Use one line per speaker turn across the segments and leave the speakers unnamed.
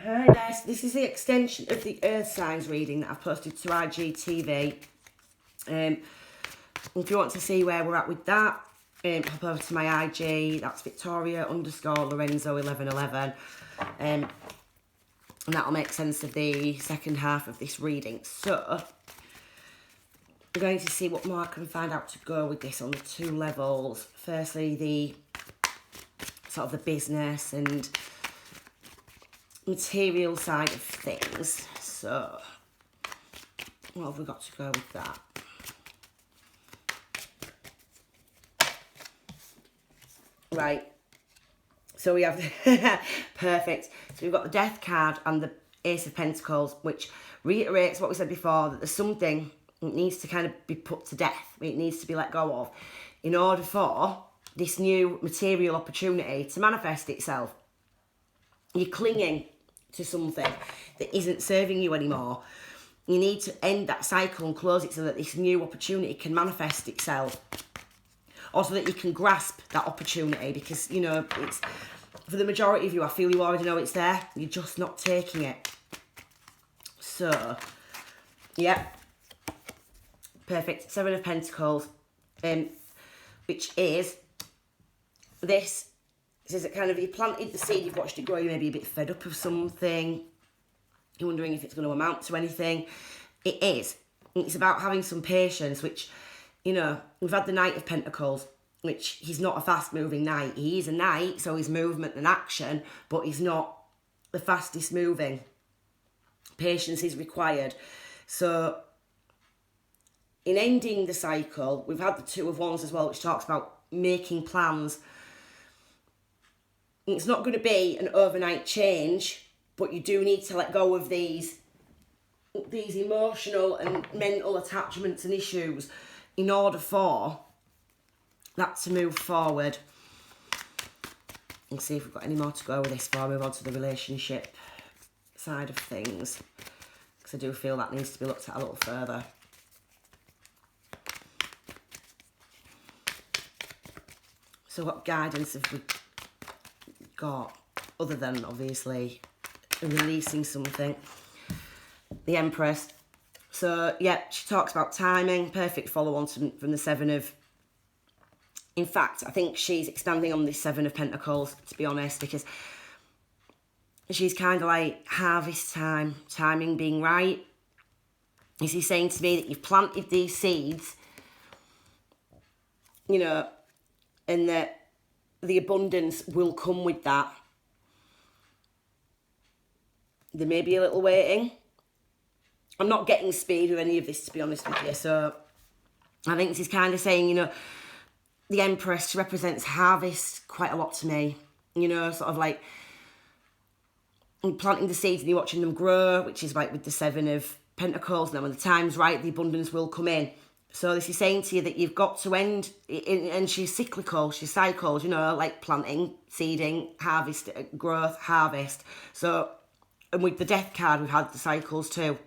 Hi guys, this is the extension of the Earth Signs reading that I've posted to IGTV. If you want to see where we're at with that, hop over to my IG, that's Victoria_Lorenzo1111. And that'll make sense of the second half of this reading. So, I'm going to see what more I can find out to go with this on the two levels. Firstly, the sort of the business and material side of things. So, what have we got to go with that? Right. So we have perfect. So we've got the Death card and the Ace of Pentacles, which reiterates what we said before, that there's something that needs to kind of be put to death. It needs to be let go of in order for this new material opportunity to manifest itself. You're clinging to something that isn't serving you anymore. You need to end that cycle and close it so that this new opportunity can manifest itself. Or so that you can grasp that opportunity, because, you know, it's, for the majority of you, I feel you already know it's there. You're just not taking it. So, yeah. Perfect. Seven of Pentacles. Which is this. It says that kind of you planted the seed, you've watched it grow, you may be a bit fed up of something. You're wondering if it's going to amount to anything. It is. It's about having some patience, which, you know, we've had the Knight of Pentacles, which he's not a fast-moving knight. He is a knight, so he's movement and action, but he's not the fastest moving. Patience is required. So, in ending the cycle, we've had the Two of Wands as well, which talks about making plans. It's not going to be an overnight change, but you do need to let go of these emotional and mental attachments and issues in order for that to move forward. Let's see if we've got any more to go with this before I move on to the relationship side of things, because I do feel that needs to be looked at a little further. So what guidance have we got, other than obviously releasing something? The Empress. So yeah, she talks about timing, perfect follow-on from the Seven of... In fact, I think she's expanding on this Seven of Pentacles, to be honest, because she's kind of like harvest time, timing being right. Is he saying to me that you've planted these seeds, you know, and that the abundance will come with that. There may be a little waiting. I'm not getting speed with any of this, to be honest with you. So I think this is kind of saying, you know, the Empress represents harvest quite a lot to me. You know, sort of like you're planting the seeds and you're watching them grow, which is like with the Seven of Pentacles. Now, when the time's right, the abundance will come in. So this is saying to you that you've got to end, and she's cyclical, she's cycles, you know, like planting, seeding, harvest, growth, harvest. So, and with the Death card, we've had the cycles too.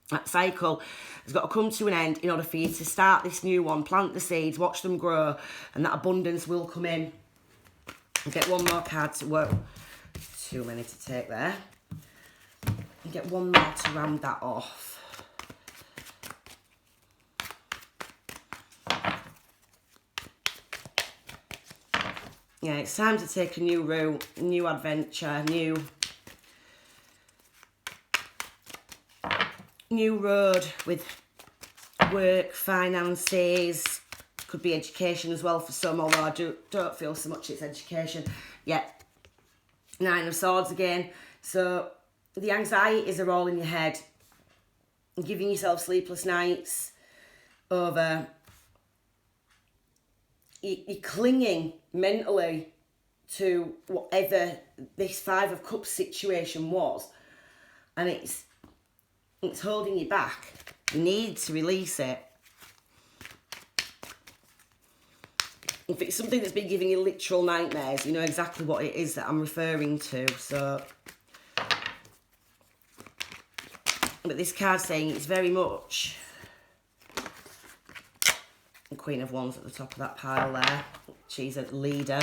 That cycle has got to come to an end in order for you to start this new one, plant the seeds, watch them grow, and that abundance will come in. I'll get one more card to, whoa, too many to take there. And get one more to round that off. Yeah, it's time to take a new route, new adventure, new road with work, finances, could be education as well for some, although I don't feel so much it's education. Yeah, Nine of Swords again. So the anxieties are all in your head. You're giving yourself sleepless nights over... You're clinging mentally to whatever this Five of Cups situation was, and it's holding you back. You need to release it. If it's something that's been giving you literal nightmares, you know exactly what it is that I'm referring to. So, but this card's saying it's very much... The Queen of Wands at the top of that pile there. She's a leader.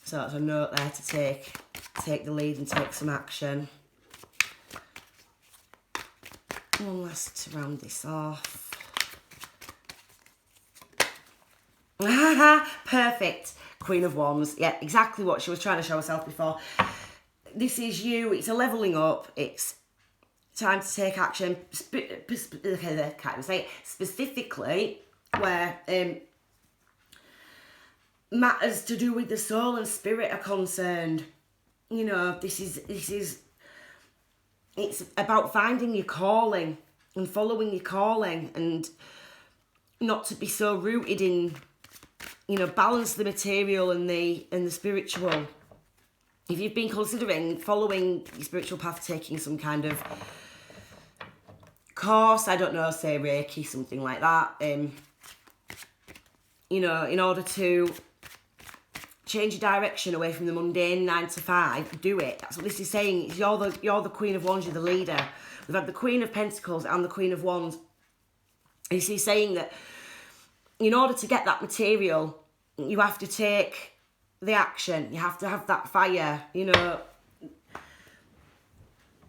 So that's a note there to take the lead and take some action. One last to round this off. Perfect. Queen of Wands. Yeah, exactly what she was trying to show herself before. This is you. It's a levelling up. It's time to take action. Okay, can't even say it. Specifically where matters to do with the soul and spirit are concerned. You know, this is it's about finding your calling and following your calling, and not to be so rooted in, you know, balance the material and the spiritual. If you've been considering following your spiritual path, taking some kind of course, I don't know, say Reiki, something like that, you know, in order to change your direction away from the mundane 9 to 5, do it. That's what this is saying. You're the Queen of Wands, you're the leader. We've had the Queen of Pentacles and the Queen of Wands. This is saying that in order to get that material, you have to take the action. You have to have that fire, you know.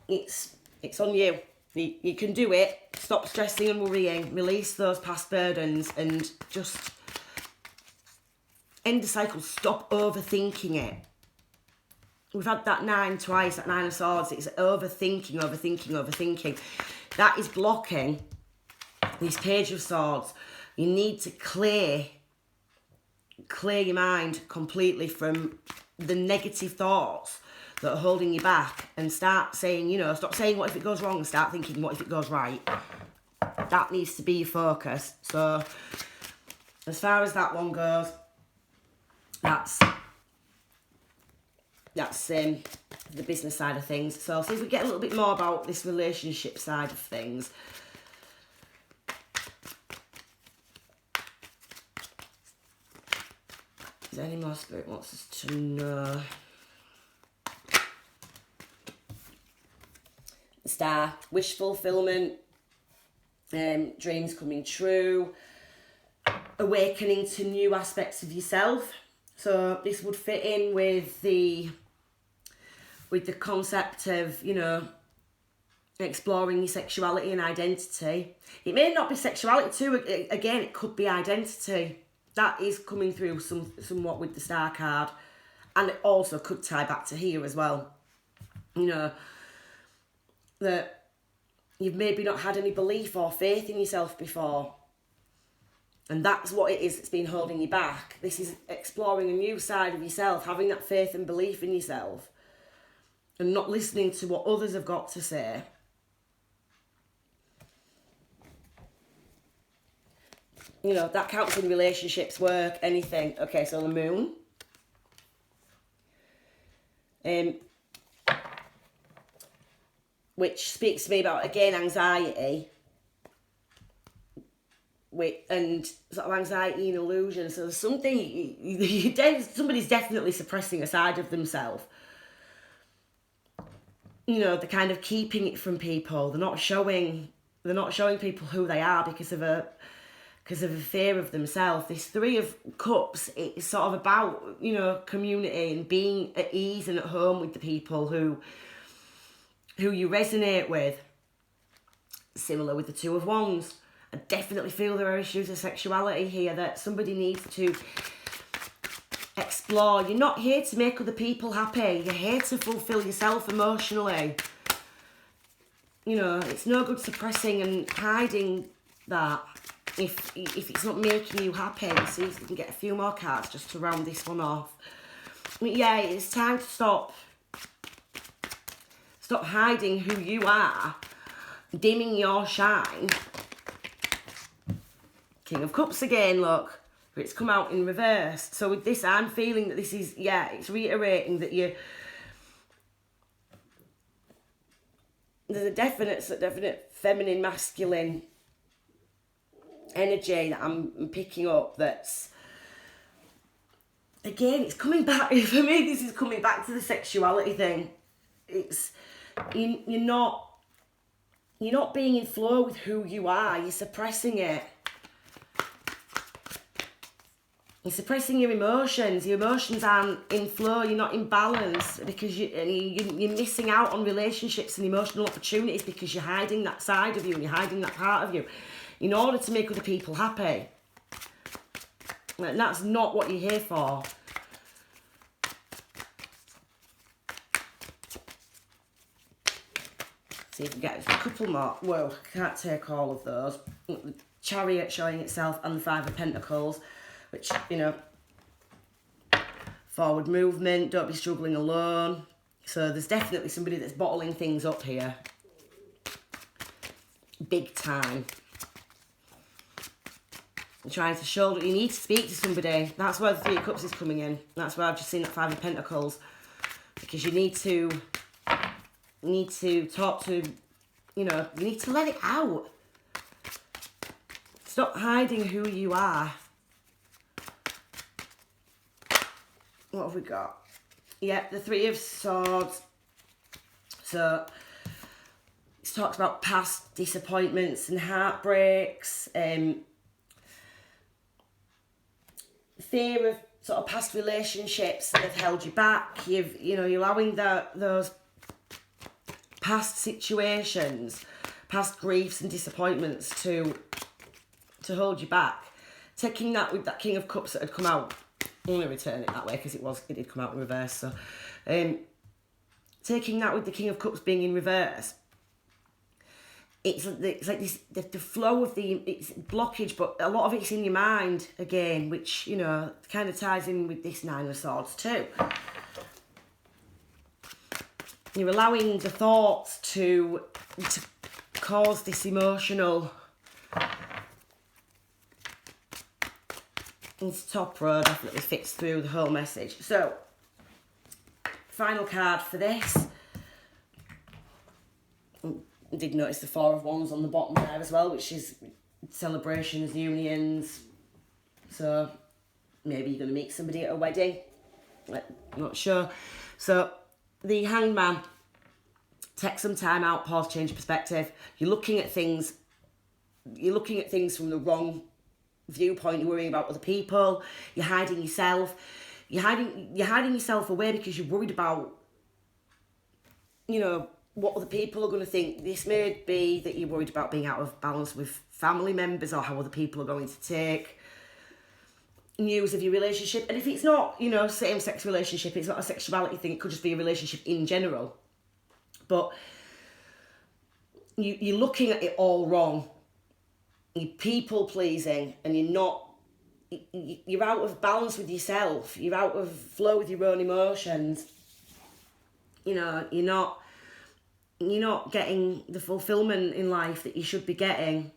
It's on you. You can do it. Stop stressing and worrying. Release those past burdens and just end the cycle. Stop overthinking it. We've had that 9 twice, that 9 of Swords. It's overthinking. That is blocking this Page of Swords. You need to clear your mind completely from the negative thoughts that are holding you back, and start saying, you know, stop saying what if it goes wrong and start thinking what if it goes right. That needs to be your focus. So as far as that one goes, that's the business side of things. So see if we get a little bit more about this relationship side of things. Is there any more Spirit wants us to know? Star, wish fulfillment, dreams coming true, awakening to new aspects of yourself. So this would fit in with the concept of, you know, exploring your sexuality and identity. It may not be sexuality too. Again, it could be identity. That is coming through somewhat with the Star card, and it also could tie back to here as well. You know, that you've maybe not had any belief or faith in yourself before, and that's what it is that's been holding you back. This is exploring a new side of yourself, having that faith and belief in yourself, and not listening to what others have got to say. You know, that counts in relationships, work, anything. Okay, so the Moon. Which speaks to me about, again, anxiety. And sort of anxiety and illusion. So there's something, somebody's definitely suppressing a side of themselves. You know, they're kind of keeping it from people. They're not showing people who they are because of a fear of themselves. This 3 of Cups, it's sort of about, you know, community and being at ease and at home with the people who you resonate with. Similar with the 2 of Wands. I definitely feel there are issues of sexuality here that somebody needs to explore. You're not here to make other people happy. You're here to fulfill yourself emotionally. You know, it's no good suppressing and hiding that if it's not making you happy. See if we can get a few more cards just to round this one off. But yeah, it's time to stop hiding who you are, dimming your shine. King of Cups again, look. It's come out in reverse. So with this, I'm feeling that this is, yeah, it's reiterating that there's a definite feminine, masculine energy that I'm picking up that's, again, it's coming back, for me, this is coming back to the sexuality thing. It's, you're not being in flow with who you are, you're suppressing it. You're suppressing your emotions. Your emotions aren't in flow. You're not in balance because you're missing out on relationships and emotional opportunities because you're hiding that side of you and you're hiding that part of you in order to make other people happy. And that's not what you're here for. See if we get a couple more. Well, I can't take all of those. The Chariot showing itself and the Five of Pentacles, which, you know, forward movement, don't be struggling alone. So there's definitely somebody that's bottling things up here. Big time. I'm trying to shoulder, you need to speak to somebody. That's where the Three of Cups is coming in. That's where I've just seen that Five of Pentacles. Because you need to talk to, you know, you need to let it out. Stop hiding who you are. What have we got? Yeah, the Three of Swords. So, it talks about past disappointments and heartbreaks, fear of sort of past relationships that have held you back. You're allowing those past situations, past griefs and disappointments to hold you back. Taking that with that King of Cups that had come out. I'm going to return it that way because it did come out in reverse. So, taking that with the King of Cups being in reverse, it's like this the flow of it's blockage, but a lot of it's in your mind again, which, you know, kind of ties in with this Nine of Swords too. You're allowing the thoughts to cause this emotional. This top row definitely fits through the whole message. So, final card for this. I did notice the Four of Wands on the bottom there as well, which is celebrations, unions. So, maybe you're going to meet somebody at a wedding. I'm not sure. So, the Hanged Man. Take some time out, pause, change perspective. You're looking at things from the wrong viewpoint. You're worrying about other people. You're hiding yourself. You're hiding yourself away because you're worried about, you know, what other people are going to think. This may be that you're worried about being out of balance with family members or how other people are going to take news of your relationship. And if it's not, you know, same-sex relationship, it's not a sexuality thing, it could just be a relationship in general. But you're looking at it all wrong. You're people-pleasing and you're out of balance with yourself. You're out of flow with your own emotions. You know, you're not getting the fulfillment in life that you should be getting.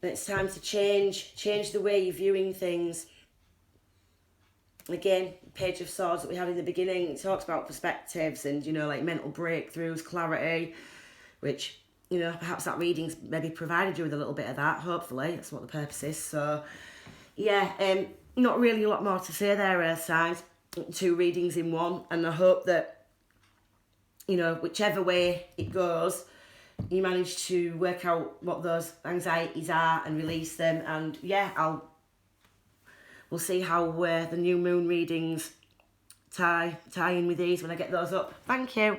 And it's time to change the way you're viewing things. Again, Page of Swords that we had in the beginning, it talks about perspectives and, you know, like mental breakthroughs, clarity, which, you know, perhaps that reading's maybe provided you with a little bit of that, hopefully. That's what the purpose is. So, yeah, not really a lot more to say there, Earth signs. 2 readings in one. And I hope that, you know, whichever way it goes, you manage to work out what those anxieties are and release them. And, yeah, we'll see how the new moon readings tie in with these when I get those up. Thank you.